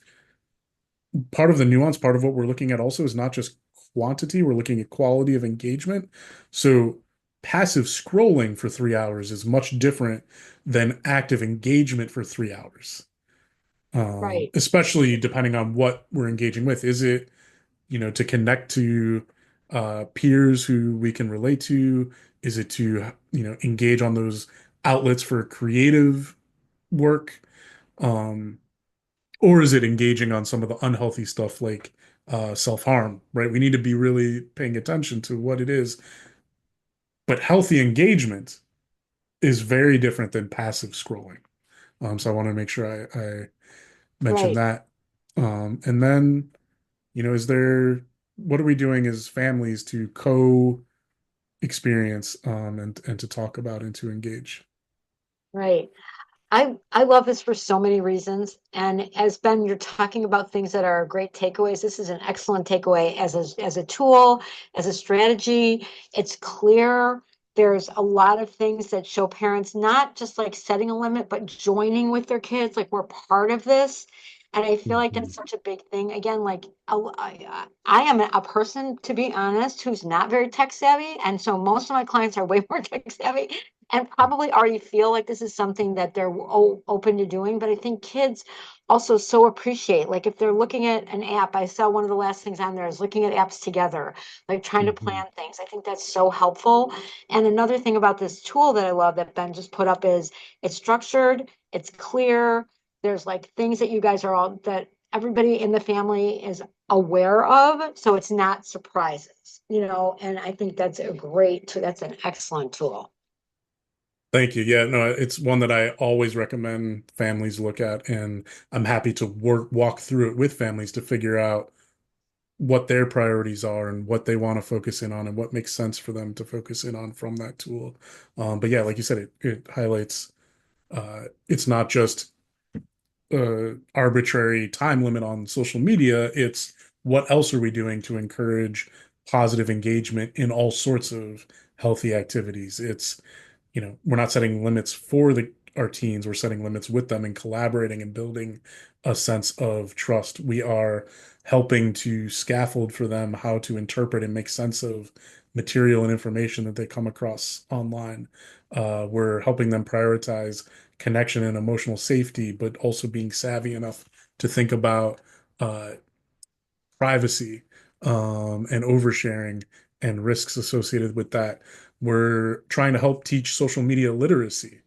part of the nuance, part of what we're looking at also is not just quantity, we're looking at quality of engagement. So passive scrolling for 3 hours is much different than active engagement for 3 hours. Right. Especially depending on what we're engaging with. Is it, to connect to peers who we can relate to? Is it to, engage on those outlets for creative work? Um, or is it engaging on some of the unhealthy stuff like self-harm, right? We need to be really paying attention to what it is. But healthy engagement is very different than passive scrolling. So I want to make sure I mention Right. that. And then, what are we doing as families to co-experience and to talk about and to engage? Right. I love this for so many reasons. And as Ben, you're talking about things that are great takeaways. This is an excellent takeaway as a tool, as a strategy. It's clear. There's a lot of things that show parents not just like setting a limit, but joining with their kids. Like we're part of this. And I feel like Mhm. that's such a big thing. Again, like I am a person, to be honest, who's not very tech savvy. And so most of my clients are way more tech savvy and probably already feel like this is something that they're open to doing. But I think kids also so appreciate, like if they're looking at an app, I saw one of the last things on there is looking at apps together, like trying to Mhm. plan things. I think that's so helpful. And another thing about this tool that I love that Ben just put up is it's structured, it's clear. There's like things that you guys are all that everybody in the family is aware of, so it's not surprises, and I think that's an excellent tool. Thank you. Yeah, no, it's one that I always recommend families look at, and I'm happy to walk through it with families to figure out what their priorities are and what they want to focus in on and what makes sense for them to focus in on from that tool. But yeah, like you said, it highlights it's not just arbitrary time limit on social media. It's what else are we doing to encourage positive engagement in all sorts of healthy activities? It's, we're not setting limits for our teens, we're setting limits with them and collaborating and building a sense of trust. We are helping to scaffold for them how to interpret and make sense of material and information that they come across online. We're helping them prioritize connection and emotional safety, but also being savvy enough to think about uh, privacy and oversharing and risks associated with that. We're trying to help teach social media literacy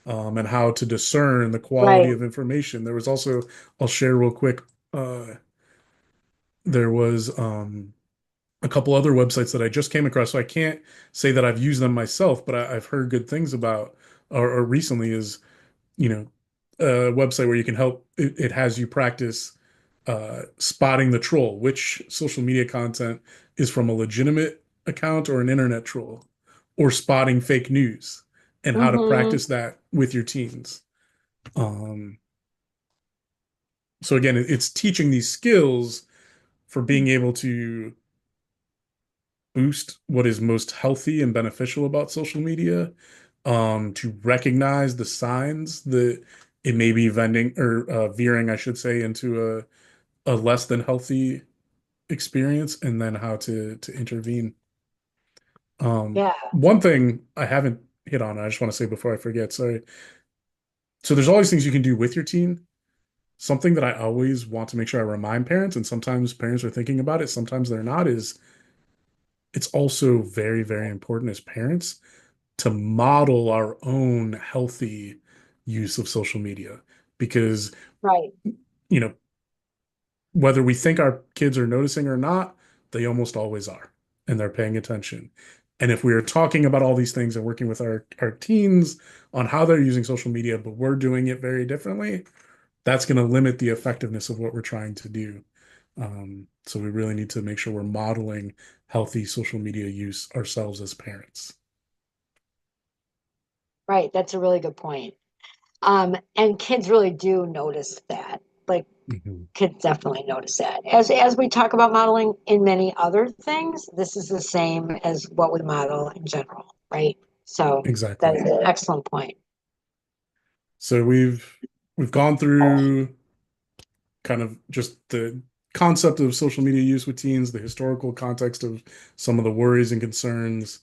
and how to discern the quality Right. of information. There was also, I'll share real quick, there was a couple other websites that I just came across. So I can't say that I've used them myself, but I've heard good things about, or recently is, you know, a website where you can help, it has you practice spotting the troll, which social media content is from a legitimate account or an internet troll, or spotting fake news and how to Hmm. practice that with your teens. Um, so again, it's teaching these skills for being able to boost what is most healthy and beneficial about social media, to recognize the signs that it may be vending or veering, I should say, into a less than healthy experience, and then how to intervene. Yeah. One thing I haven't hit on, I just want to say before I forget, sorry. So there's all these things you can do with your teen, something that I always want to make sure I remind parents, and sometimes parents are thinking about it, sometimes they're not, is it's also very, very important as parents to model our own healthy use of social media because, Right, you know, whether we think our kids are noticing or not, they almost always are, and they're paying attention. And if we are talking about all these things and working with our teens on how they're using social media, but we're doing it very differently, that's going to limit the effectiveness of what we're trying to do. So we really need to make sure we're modeling healthy social media use ourselves as parents. right. That's a really good point. And kids really do notice that. Like Mhm. kids definitely notice that. As we talk about modeling in many other things, this is the same as what we model in general, right? So that Exactly. is an excellent point. So we've gone through kind of just the concept of social media use with teens, the historical context of some of the worries and concerns,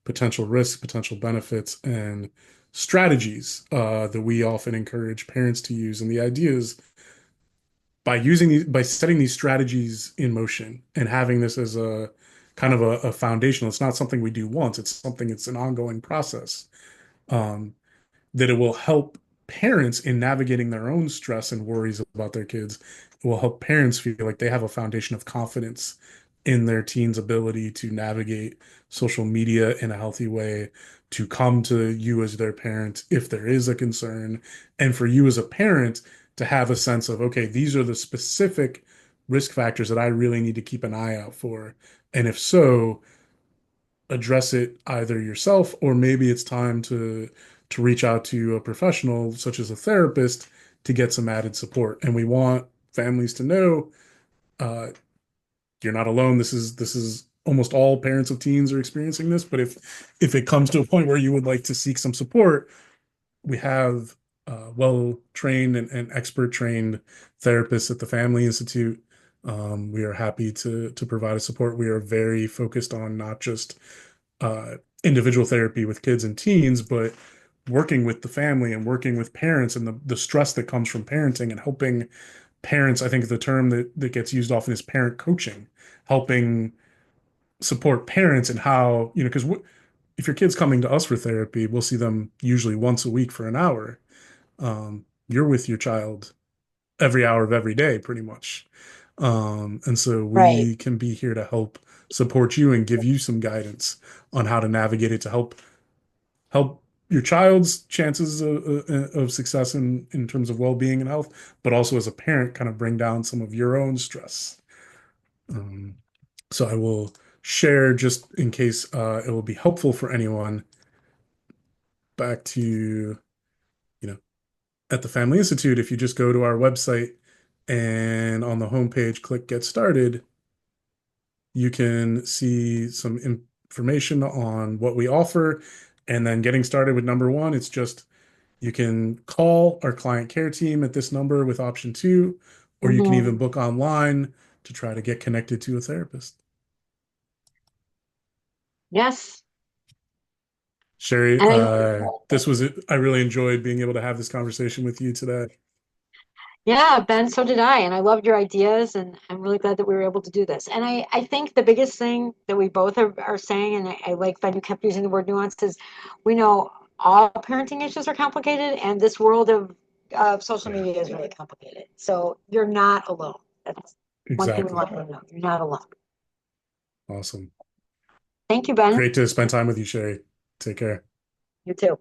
potential risks, potential benefits, and strategies that we often encourage parents to use. And the idea is by setting these strategies in motion and having this as a kind of a foundation. It's not something we do once. It's an ongoing process. Um, that it will help parents in navigating their own stress and worries about their kids. It will help parents feel like they have a foundation of confidence in their teens' ability to navigate social media in a healthy way, to come to you as their parent if there is a concern, and for you as a parent to have a sense of, okay, these are the specific risk factors that I really need to keep an eye out for. And if so, address it either yourself or maybe it's time to reach out to a professional such as a therapist to get some added support. And we want families to know uh, you're not alone. This is almost all parents of teens are experiencing this. But if it comes to a point where you would like to seek some support, we have well trained and expert trained therapists at the Family Institute. We are happy to provide a support. We are very focused on not just uh, individual therapy with kids and teens, but working with the family and working with parents and the stress that comes from parenting and helping parents. I think the term that gets used often is parent coaching, helping support parents and how, because if your kid's coming to us for therapy, we'll see them usually once a week for an hour. You're with your child every hour of every day, pretty much. And so Right, we can be here to help support you and give you some guidance on how to navigate it to help your child's chances of success in terms of well-being and health, but also as a parent, kind of bring down some of your own stress. Um, so I will share just in case it will be helpful for anyone back to, at the Family Institute, if you just go to our website and on the homepage, click Get Started, you can see some information on what we offer. And then getting started with number one, it's just you can call our client care team at this number with option two, or you can even hmm. book online to try to get connected to a therapist. Yes. Sherry, And I, this was it. I really enjoyed being able to have this conversation with you today. yeah, Ben, so did I. And I loved your ideas, and I'm really glad that we were able to do this. And I think the biggest thing that we both are saying, and I like that you kept using the word nuance, is we know all parenting issues are complicated, and this world of social Yeah, media is really complicated. So you're not alone. That's one thing we exactly. want you to know. You're not alone. Awesome. Thank you, Ben. Great to spend time with you, Sherry. Take care. You too.